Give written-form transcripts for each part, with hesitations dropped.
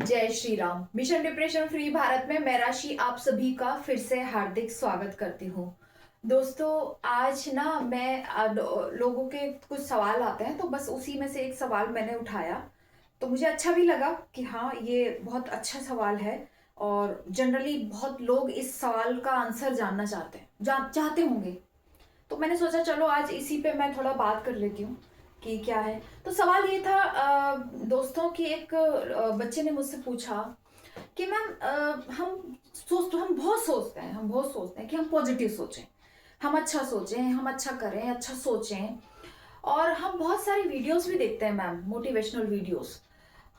जय Shri Ram. Mission depression free Bharat में मैं राशि आप सभी का फिर से हार्दिक स्वागत करती हूँ। दोस्तों, आज ना मैं लोगों के कुछ सवाल आते हैं तो बस उसी में से एक सवाल मैंने उठाया। तो मुझे अच्छा भी लगा कि हाँ, ये बहुत अच्छा सवाल है और जनरली बहुत लोग इस सवाल का आंसर जानना चाहते होंगे। तो मैंने सोचा चलो आज इसी पे मैं थोड़ा बात कर लेती हूँ कि क्या है। तो सवाल ये था दोस्तों कि एक बच्चे ने मुझसे पूछा कि मैम, हम बहुत सोचते हैं कि हम पॉजिटिव सोचें, हम अच्छा सोचें, हम अच्छा करें, अच्छा सोचें। और हम बहुत सारी वीडियोस भी देखते हैं मैम, मोटिवेशनल वीडियोस।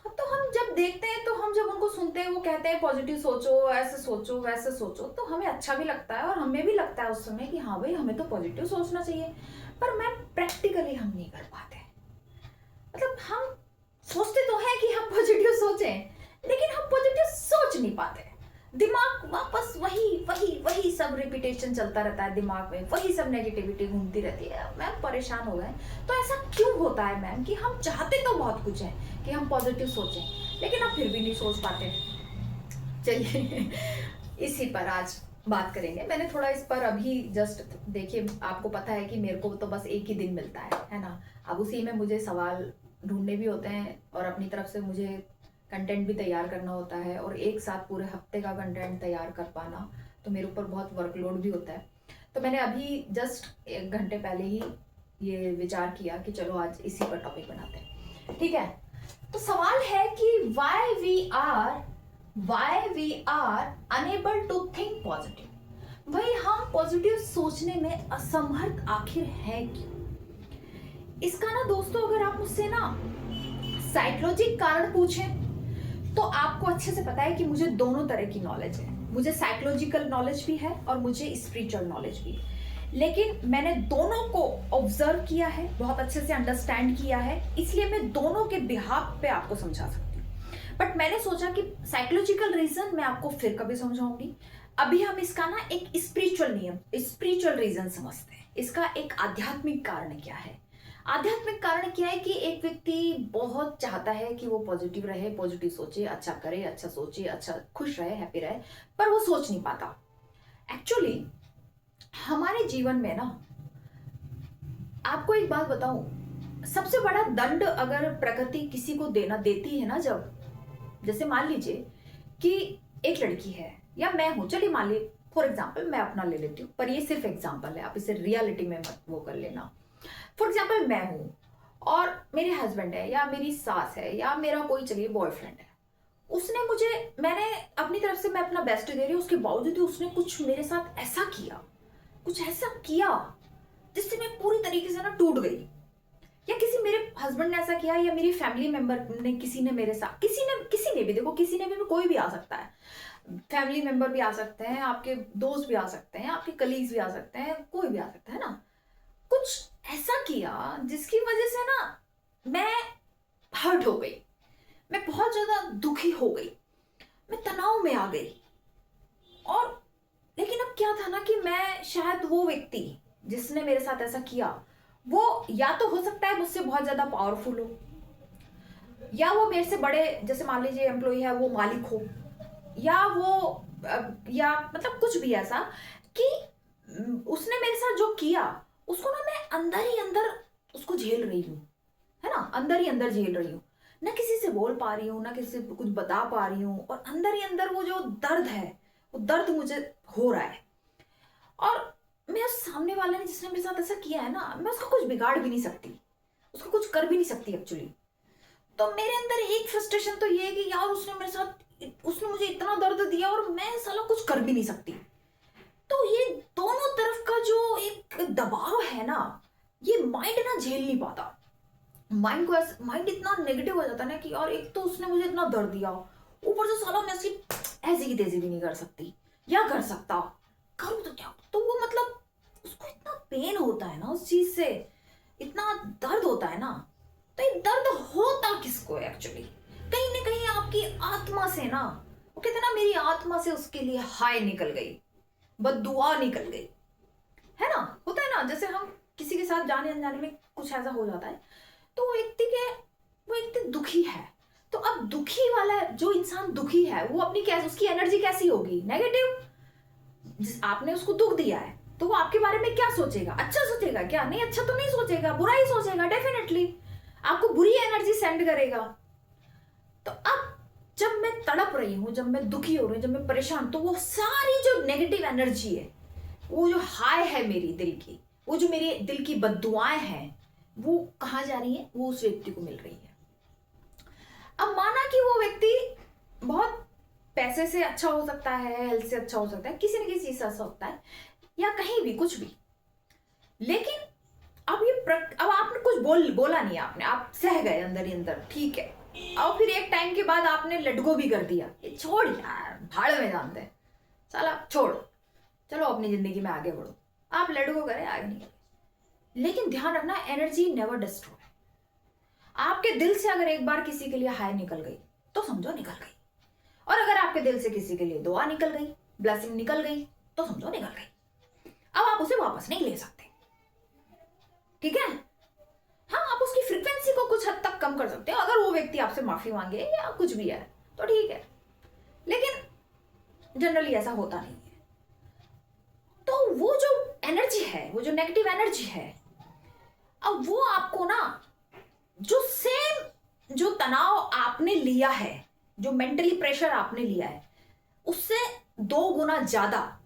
तो हम जब देखते हैं, तो हम जब उनको सुनते हैं, वो कहते हैं पॉजिटिव सोचो, ऐसे सोचो, वैसे सोचो, तो हमें अच्छा भी लगता है और हमें भी लगता है उस समय कि हाँ भाई, हमें तो पॉजिटिव सोचना चाहिए। पर मैम, प्रैक्टिकली हम नहीं कर पाते। मतलब हम सोचते तो हैं कि हम पॉजिटिव सोचें, लेकिन हम पॉजिटिव सोच नहीं पाते। दिमाग वापस वही वही वही सब रिपीटेशन चलता रहता है, दिमाग में वही सब नेगेटिविटी घूमती रहती है। मैम परेशान हो गए। तो ऐसा क्यों होता है मैम कि हम चाहते तो बहुत कुछ है कि हम पॉजिटिव सोचें, लेकिन हम फिर भी नहीं सोच पाते। चलिए इसी पर आज बात करेंगे। मैंने थोड़ा इस पर अभी जस्ट, देखिए आपको पता है कि मेरे को तो बस एक ही दिन मिलता है ना। अब उसी में मुझे सवाल ढूंढने भी होते हैं और अपनी तरफ से मुझे कंटेंट भी तैयार करना होता है, और एक साथ पूरे हफ्ते का कंटेंट तैयार कर पाना तो मेरे ऊपर बहुत वर्कलोड भी होता है। तो मैंने अभी जस्ट 1 घंटे पहले ही ये विचार किया कि चलो आज इसी पर टॉपिक बनाते हैं, ठीक है। तो सवाल है कि why we are unable to think positive। भाई, हम पॉजिटिव सोचने में असमर्थ आखिर है क्यों? इसका ना दोस्तों, अगर आप मुझसे ना साइकोलॉजिक कारण पूछें तो आपको अच्छे से पता है कि मुझे दोनों तरह की नॉलेज है। मुझे साइकोलॉजिकल नॉलेज भी है और मुझे स्पिरिचुअल नॉलेज भी। लेकिन मैंने दोनों को ऑब्जर्व किया है, बहुत अच्छे से अंडरस्टैंड किया है, इसलिए मैं दोनों के बिहाफ पे आपको समझा सकती हूँ। बट मैंने सोचा कि साइकोलॉजिकल रीजन मैं आपको फिर कभी समझाऊंगी। अभी हम इसका ना एक स्पिरिचुअल रीजन समझते हैं। इसका एक आध्यात्मिक कारण क्या है। आध्यात्मिक कारण क्या है कि एक व्यक्ति बहुत चाहता है कि वो पॉजिटिव रहे, पॉजिटिव सोचे, अच्छा करे, अच्छा सोचे, अच्छा खुश रहे, हैप्पी रहे, पर वो सोच नहीं पाता। एक्चुअली हमारे जीवन में ना, आपको एक बात बताऊं, सबसे बड़ा दंड अगर प्रकृति किसी को देती है ना, जब जैसे मान लीजिए कि एक लड़की है या मैं हूं, चलिए मान ली, फॉर एग्जाम्पल मैं अपना ले लेती हूँ, पर ये सिर्फ एग्जाम्पल है, आप इसे रियलिटी में मत वो कर लेना। फॉर एग्जाम्पल मैं हूं और मेरे हस्बैंड है या मेरी सास है या मेरा कोई, चलिए, बॉयफ्रेंड है। उसने मुझे, मैंने अपनी तरफ से मैं अपना बेस्ट दे रही हूँ, उसके बावजूद उसने कुछ मेरे साथ ऐसा किया, कुछ ऐसा किया जिससे मैं पूरी तरीके से ना टूट गई। या किसी मेरे हस्बैंड ने ऐसा किया, या मेरी फैमिली मेंबर ने, किसी ने मेरे साथ, किसी ने भी, देखो किसी ने भी, कोई भी आ सकता है। फैमिली मेंबर भी आ सकते हैं, आपके दोस्त भी आ सकते हैं, आपके कलीग्स भी आ सकते हैं, कोई भी आ सकता है ना। कुछ ऐसा किया जिसकी वजह से ना मैं हर्ट हो गई, मैं बहुत ज्यादा दुखी हो गई, मैं तनाव में आ गई। और लेकिन अब क्या था ना कि मैं शायद, वो व्यक्ति जिसने मेरे साथ ऐसा किया, वो या तो हो सकता है मुझसे बहुत ज्यादा पावरफुल हो, या वो मेरे से बड़े, जैसे मान लीजिए एम्प्लॉय है, वो मालिक हो, या वो या मतलब कुछ भी ऐसा कि उसने मेरे साथ जो किया, उसको ना मैं अंदर ही अंदर उसको झेल रही हूँ, है ना, अंदर ही अंदर झेल रही हूँ। ना किसी से बोल पा रही हूँ, ना किसी से कुछ बता पा रही हूँ, और अंदर ही अंदर वो जो दर्द है, वो दर्द मुझे हो रहा है। और मैं उस सामने वाले ने, जिसने मेरे साथ ऐसा किया है ना, मैं उसका कुछ बिगाड़ भी नहीं सकती, उसको कुछ कर भी नहीं सकती एक्चुअली। तो मेरे अंदर एक फ्रस्ट्रेशन तो ये है कि यार, उसने मुझे इतना दर्द दिया और मैं साला कुछ कर भी नहीं सकती। तो ये दोनों तरफ का जो एक दबाव है ना, ये माइंड ना झेल नहीं पाता। माइंड इतना नेगेटिव हो जाता है ना कि यार, एक तो उसने मुझे इतना दर्द दिया, ऊपर से साला मैं उसकी ऐसी की तैसी भी नहीं कर सकती, या कर सकता, करूँ तो क्या, तो वो मतलब उसको इतना पेन होता है ना उस चीज से, इतना दर्द होता है ना। तो ये दर्द होता किसको है एक्चुअली? कहीं ना कहीं आपकी आत्मा से ना, वो कहते हैं ना, मेरी आत्मा से उसके लिए हाय निकल गई, बददुआ निकल गई, है ना। होता है ना, जैसे हम किसी के साथ जाने अनजाने में कुछ ऐसा हो जाता है, तो वो व्यक्ति दुखी है। तो अब दुखी वाला जो इंसान दुखी है वो अपनी कैसे, उसकी एनर्जी कैसी होगी, नेगेटिव। जिस आपने उसको दुख दिया है तो वो आपके बारे में क्या सोचेगा, अच्छा सोचेगा क्या, नहीं अच्छा तो नहीं सोचेगा, बुरा ही सोचेगा डेफिनेटली, आपको बुरी एनर्जी सेंड करेगा। तो अब जब मैं तड़प रही हूं, जब मैं दुखी हो रही हूं, जब मैं परेशान, तो वो सारी जो नेगेटिव एनर्जी है, वो जो हाय है मेरी दिल की, वो जो मेरे दिल की बद्दुआएं हैं, वो कहाँ जा रही है, वो उस व्यक्ति को मिल रही है। अब माना कि वो व्यक्ति बहुत पैसे से अच्छा हो सकता है, हेल्थ से अच्छा हो सकता है, किसी न किसी चीज से अच्छा होता है, या कहीं भी कुछ भी, लेकिन अब आपने कुछ बोला नहीं, आपने आप सह गए अंदर ही अंदर, ठीक है। और फिर एक टाइम के बाद आपने लेट गो भी कर दिया, ये छोड़ यार, भाड़ में जानते हैं, साला छोड़, चलो अपनी जिंदगी में आगे बढ़ो, आप लेट गो करें, आगे निकले। लेकिन ध्यान रखना, एनर्जी नेवर डिस्ट्रॉय। आपके दिल से अगर एक बार किसी के लिए हाय निकल गई तो समझो निकल गई, और अगर आपके दिल से किसी के लिए दुआ निकल गई, ब्लेसिंग निकल गई, तो समझो निकल गई। अब आप उसे वापस नहीं ले सकते, ठीक है। हाँ, आप उसकी फ्रीक्वेंसी को कुछ हद तक कम कर सकते हो, अगर वो व्यक्ति आपसे माफी मांगे या कुछ भी है तो ठीक है, लेकिन जनरली ऐसा होता नहीं है। तो वो जो एनर्जी है, वो जो नेगेटिव एनर्जी है, अब वो आपको ना, जो सेम जो तनाव आपने लिया है, जो मेंटली प्रेशर आपने लिया है, उससे 2 गुना ज्यादा।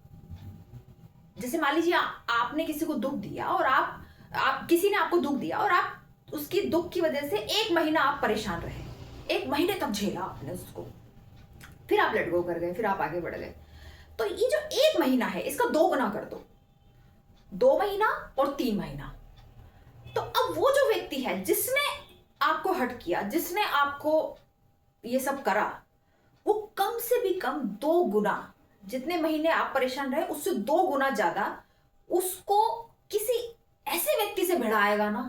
जैसे मान लीजिए आपने किसी को दुख दिया, और आप किसी ने आपको दुख दिया, और आप उसकी दुख की वजह से 1 महीना आप परेशान रहे, 1 महीने तक झेला आपने उसको, फिर आप लेट गो कर गए, फिर आप आगे बढ़ गए। तो ये जो 1 महीना है, इसका 2 गुना कर दो, 2 महीना और 3 महीना। तो अब वो जो व्यक्ति है जिसने आपको हर्ट किया, जिसने आपको ये सब करा, वो कम से भी कम 2 गुना, जितने महीने आप परेशान रहे उससे 2 गुना ज्यादा उसको किसी ऐसे व्यक्ति से भिड़ाएगा ना,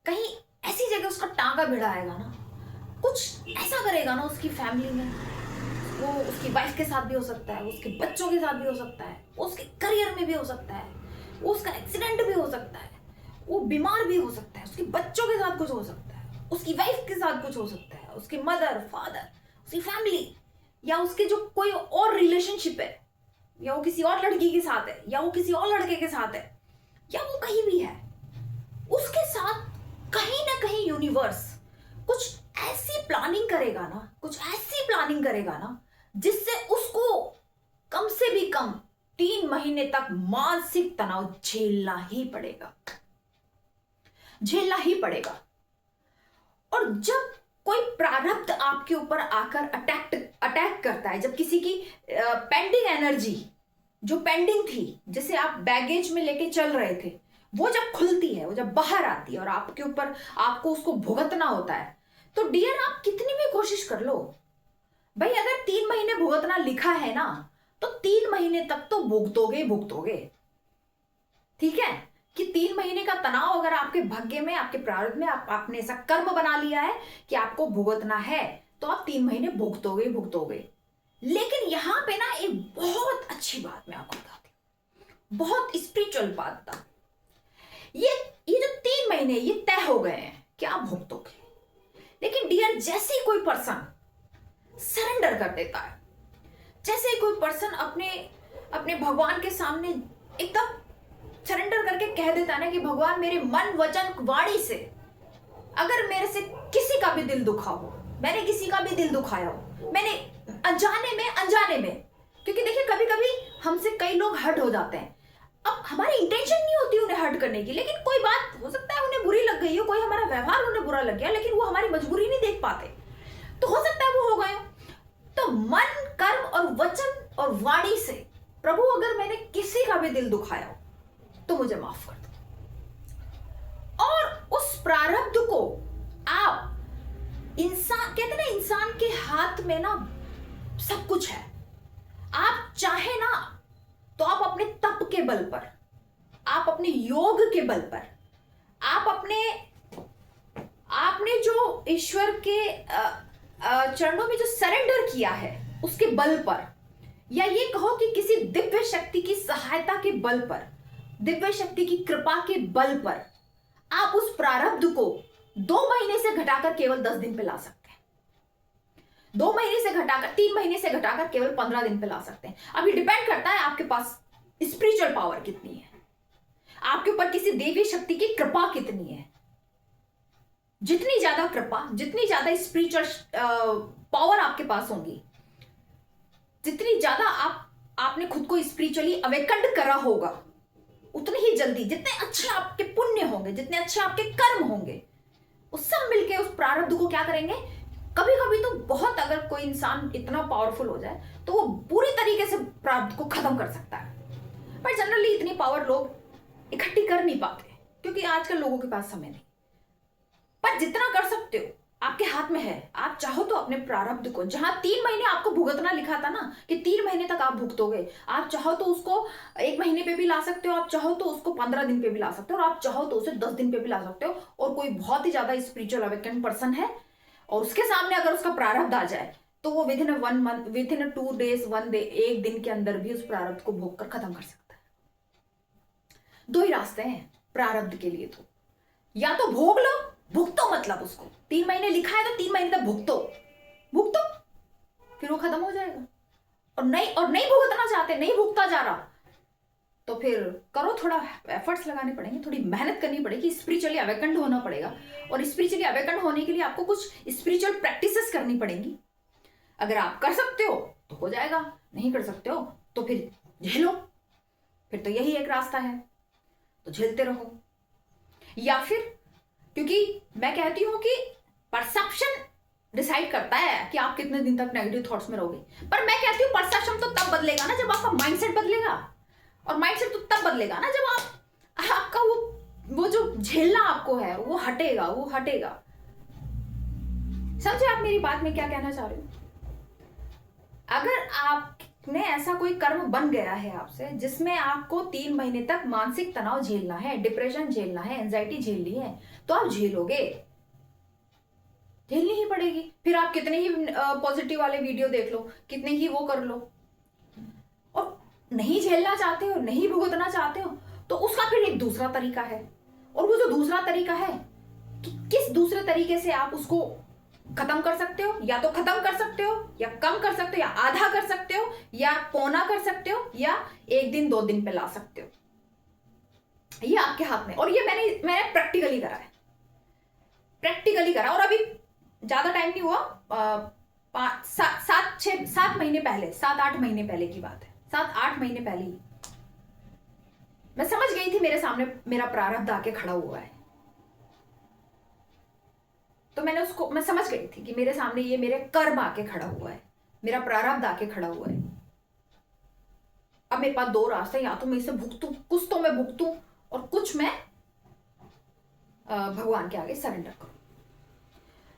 कहीं ऐसी जगह उसका टांगा भिड़ाएगा ना, कुछ ऐसा करेगा ना उसकी फैमिली में, वो उसकी वाइफ के साथ भी हो सकता है, उसके बच्चों के साथ भी हो सकता है, उसके करियर में भी हो सकता है, वो उसका एक्सीडेंट भी हो सकता है, वो बीमार भी हो सकता है, उसके बच्चों के साथ कुछ हो सकता है, उसकी वाइफ के साथ कुछ हो सकता है, उसकी मदर फादर, उसकी फैमिली, या उसके जो कोई और रिलेशनशिप है, या वो किसी और लड़की के साथ है, या वो किसी और लड़के के साथ है, या वो कहीं भी है, उसके साथ कहीं ना कहीं यूनिवर्स कुछ ऐसी प्लानिंग करेगा ना, कुछ ऐसी प्लानिंग करेगा ना, जिससे उसको कम से भी कम 3 महीने तक मानसिक तनाव झेलना ही पड़ेगा, झेलना ही पड़ेगा। और जब कोई प्रारब्ध आपके ऊपर आकर अटैक करता है, जब किसी की पेंडिंग एनर्जी जो पेंडिंग थी, जिसे आप बैगेज में लेके चल रहे थे, वो जब खुलती है, वो जब बाहर आती है और आपके ऊपर आपको उसको भुगतना होता है, तो डियर आप कितनी भी कोशिश कर लो भाई, अगर 3 महीने भुगतना लिखा है ना, तो 3 महीने तक तो भुगतोगे ही भुगतोगे, ठीक है। कि 3 महीने का तनाव अगर आपके भाग्य में, आपके प्रारब्ध में, आपने ऐसा कर्म बना लिया है कि आपको भुगतना है, तो आप 3 महीने भुगतोगे ही भुगतोगे। लेकिन यहां पे ना एक बहुत अच्छी बात मैं आपको बताती हूं, बहुत स्पिरिचुअल बात बता। ये जो 3 महीने ये तय हो गए हैं कि आप भुगतोगे, लेकिन डियर जैसे ही कोई पर्सन सरेंडर कर देता है, जैसे ही कोई पर्सन अपने भगवान के सामने एकदम सरेंडर करके कह देता है ना कि भगवान मेरे मन वचन वाणी से अगर मेरे से किसी का भी दिल दुखा हो, मैंने किसी का भी दिल दुखाया हो, मैंने अनजाने में, क्योंकि देखिए कभी कभी हमसे कई लोग हर्ट हो जाते हैं, अब हमारी इंटेंशन नहीं होती उन्हें हर्ट करने की, लेकिन कोई बात हो सकता है उन्हें बुरी लग गई हो, कोई हमारा व्यवहार उन्हें बुरा लग गया, लेकिन वो हमारी मजबूरी नहीं देख पाते, तो हो सकता है वो हो गए हो। तो मन, कर्म और वचन और वाणी से प्रभु अगर मैंने किसी का भी दिल दुखाया हो तो मुझे माफ कर दो। और उस प्रारब्ध को आप, इंसान कहते ना, इंसान के हाथ में ना सब कुछ है, आप चाहे ना तो आप अपने तप के बल पर, आप अपने योग के बल पर, आपने जो ईश्वर के चरणों में जो सरेंडर किया है उसके बल पर, या ये कहो कि किसी दिव्य शक्ति की सहायता के बल पर, दिव्य शक्ति की कृपा के बल पर, आप उस प्रारब्ध को 2 महीने से घटाकर केवल 10 दिन पे ला सकते हैं। 2 महीने से घटाकर 3 महीने से घटाकर केवल 15 दिन पे ला सकते हैं। अभी डिपेंड करता है आपके पास स्पिरिचुअल पावर कितनी है, आपके ऊपर किसी देवी शक्ति की कृपा कितनी है। जितनी ज्यादा कृपा, जितनी ज्यादा स्पिरिचुअल पावर आपके पास होंगी, जितनी ज्यादा आपने खुद को स्पिरिचुअली अवेकन्ड करा होगा, उतनी ही जल्दी जितने अच्छे आपके पुण्य होंगे, जितने अच्छे आपके कर्म होंगे, वो सब मिलके उस प्रारब्ध को क्या करेंगे, कभी कभी तो बहुत, अगर कोई इंसान इतना पावरफुल हो जाए तो वो पूरी तरीके से प्रारब्ध को खत्म कर सकता है। पर जनरली इतनी पावर लोग इकट्ठी कर नहीं पाते क्योंकि आजकल लोगों के पास समय नहीं। पर जितना कर सकते हो आपके हाथ में है। आप चाहो तो अपने प्रारब्ध को, जहां 3 महीने आपको भुगतना लिखा था ना कि 3 महीने तक आप भुगतोगे, आप चाहो तो उसको 1 महीने पे भी ला सकते हो, आप चाहो तो उसको 15 दिन पे भी ला सकते हो, और आप चाहो तो उसे 10 दिन पे भी ला सकते हो। और कोई बहुत ही ज्यादा स्पिरिचुअल अवेकन पर्सन है और उसके सामने अगर उसका प्रारब्ध आ जाए तो वो with in 1 month, with in 2 days, 1 day, 1 दिन के अंदर भी उस प्रारब्ध को भोग कर खत्म कर सकता है। 2 ही रास्ते हैं प्रारब्ध के लिए, तो या तो भोग लो, भुगतो, मतलब उसको 3 महीने लिखा है तो 3 महीने तक भुगतो, फिर वो खत्म हो जाएगा। और नहीं भुगतना चाहते, नहीं भुगता जा रहा, तो फिर करो, थोड़ा एफर्ट्स लगाने पड़ेंगे, थोड़ी मेहनत करनी पड़ेगी, स्पिरिचुअली अवेकन्ड होना पड़ेगा। और स्पिरिचुअली अवेकन्ड होने के लिए आपको कुछ स्पिरिचुअल प्रैक्टिसेस करनी पड़ेंगी। अगर आप कर सकते हो तो हो जाएगा, नहीं कर सकते हो तो फिर झेलो, फिर तो यही एक रास्ता है, तो झेलते रहो। या फिर, क्योंकि मैं कहती हूं कि परसेप्शन डिसाइड करता है कि आप कितने दिन तक नेगेटिव थॉट्स में रहोगे, पर मैं कहती हूं परसेप्शन तो तब बदलेगा ना जब आपका माइंडसेट बदलेगा, और माइंडसेट तो तब बदलेगा ना जब आपका वो जो झेलना आपको है वो हटेगा। समझे आप मेरी बात में क्या कहना चाह रही हूं? अगर आपने ऐसा कोई कर्म बन गया है आपसे जिसमें आपको 3 महीने तक मानसिक तनाव झेलना है, डिप्रेशन झेलना है, एंजाइटी झेलनी है, तो आप झेलोगे, झेलनी ही पड़ेगी। फिर आप कितने ही पॉजिटिव वाले वीडियो देख लो, कितने ही वो कर लो, और नहीं झेलना चाहते हो, नहीं भुगतना चाहते हो, तो उसका फिर एक दूसरा तरीका है। और वो जो दूसरा तरीका है कि किस दूसरे तरीके से आप उसको खत्म कर सकते हो, या तो खत्म कर सकते हो, या कम कर सकते हो, या आधा कर सकते हो, या पौना कर सकते हो, या 1 दिन 2 दिन पे ला सकते हो, ये आपके हाथ में। और ये मैंने प्रैक्टिकली करा है, और अभी ज्यादा टाइम नहीं हुआ, 7 महीने पहले, 7-8 महीने पहले की बात है, 7-8 महीने पहले ही मैं समझ गई थी मेरे सामने मेरा प्रारब्ध आके खड़ा हुआ है। तो मैं समझ गई थी कि मेरे सामने ये मेरे कर्म आके खड़ा हुआ है, मेरा प्रारब्ध आके खड़ा हुआ है। अब मेरे पास 2 रास्ते, या तो मैं इसे भुगतूं, कुछ तो मैं भुगतूं और कुछ मैं भगवान के आगे सरेंडर करूं।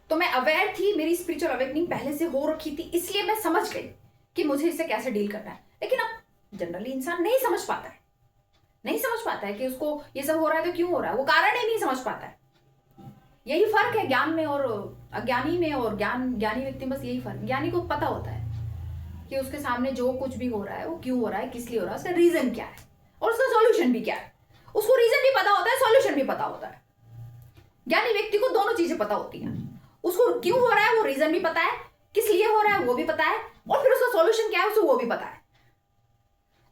तो मैं अवेयर थी, मेरी स्पिरिचुअल अवेकनिंग पहले से हो रखी थी, इसलिए मैं समझ गई कि मुझे इससे कैसे डील करना है। लेकिन अब जनरली इंसान नहीं समझ पाता है कि उसको ये सब हो रहा है तो क्यों हो रहा है, वो कारण ही नहीं समझ पाता है। यही फर्क है ज्ञान में और अज्ञानी में, और ज्ञानी व्यक्ति में बस यही फर्क। ज्ञानी को पता होता है कि उसके सामने जो कुछ भी हो रहा है वो क्यों हो रहा है, किस लिए हो रहा है, उसका रीजन क्या है और उसका सॉल्यूशन भी क्या है। उसको रीजन भी पता होता है, सॉल्यूशन भी पता होता है। ज्ञानी व्यक्ति को दोनों चीजें पता होती हैं, उसको क्यों हो रहा है वो रीजन भी पता है, किस लिए हो रहा है वो भी पता है, और फिर उसका सॉल्यूशन क्या है उसे वो भी पता है।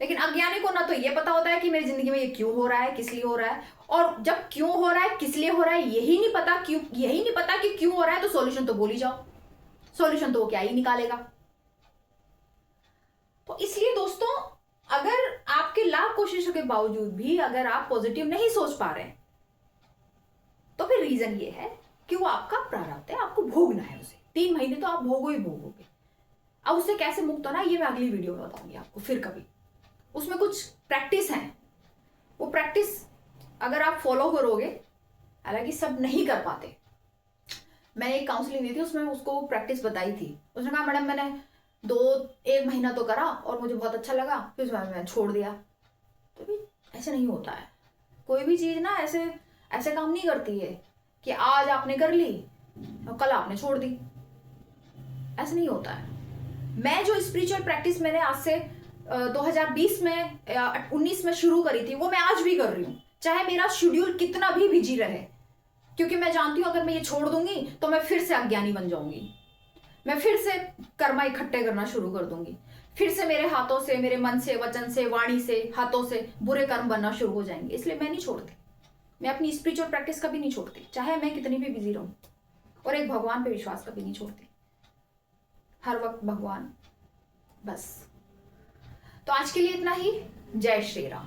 लेकिन अज्ञानी को ना तो ये पता होता है कि मेरी जिंदगी में ये क्यों हो रहा है, किस लिए हो रहा है, और जब क्यों हो रहा है, किस लिए हो रहा है, यही नहीं पता कि क्यों हो रहा है, तो सॉल्यूशन तो बोल ही जाओ, सॉल्यूशन तो वो क्या ही निकालेगा। तो इसलिए दोस्तों, अगर आपके लाख कोशिशों के बावजूद भी अगर आप पॉजिटिव नहीं सोच पा रहे हैं, तो फिर रीजन ये है कि वो आपका प्रारब्ध है, आपको भोगना है उसे। 3 महीने तो आप भोगोगे। अब उससे कैसे मुक्त होना, ये मैं अगली वीडियो में बताऊंगी आपको फिर कभी। उसमें कुछ प्रैक्टिस है, वो प्रैक्टिस अगर आप फॉलो करोगे, हालांकि सब नहीं कर पाते। मैंने एक काउंसलिंग दी थी, उसमें उसको प्रैक्टिस बताई थी। उसने कहा मैडम मैंने 1 महीना तो करा और मुझे बहुत अच्छा लगा, फिर मैंने छोड़ दिया। तो भी ऐसे नहीं होता है, कोई भी चीज ना ऐसे काम नहीं करती है कि आज आपने कर ली और कल आपने छोड़ दी, ऐसा नहीं होता है। मैं जो स्पिरिचुअल प्रैक्टिस मैंने आज से 2020 में 19 में शुरू करी थी, वो मैं आज भी कर रही हूँ, चाहे मेरा शेड्यूल कितना भी बिजी रहे, क्योंकि मैं जानती हूं अगर मैं ये छोड़ दूंगी तो मैं फिर से अज्ञानी बन जाऊंगी। मैं फिर से कर्मा इकट्ठे करना शुरू कर दूंगी, फिर से मेरे हाथों से, मेरे मन से, वचन से, वाणी से, हाथों से बुरे कर्म बनना शुरू हो जाएंगे। इसलिए मैं नहीं छोड़ती, मैं अपनी स्पिरिचुअल प्रैक्टिस कभी नहीं छोड़ती, चाहे मैं कितनी भी बिजी रहूं, और एक भगवान पे विश्वास कभी नहीं छोड़ती, हर वक्त भगवान बस। तो आज के लिए इतना ही। जय श्री राम।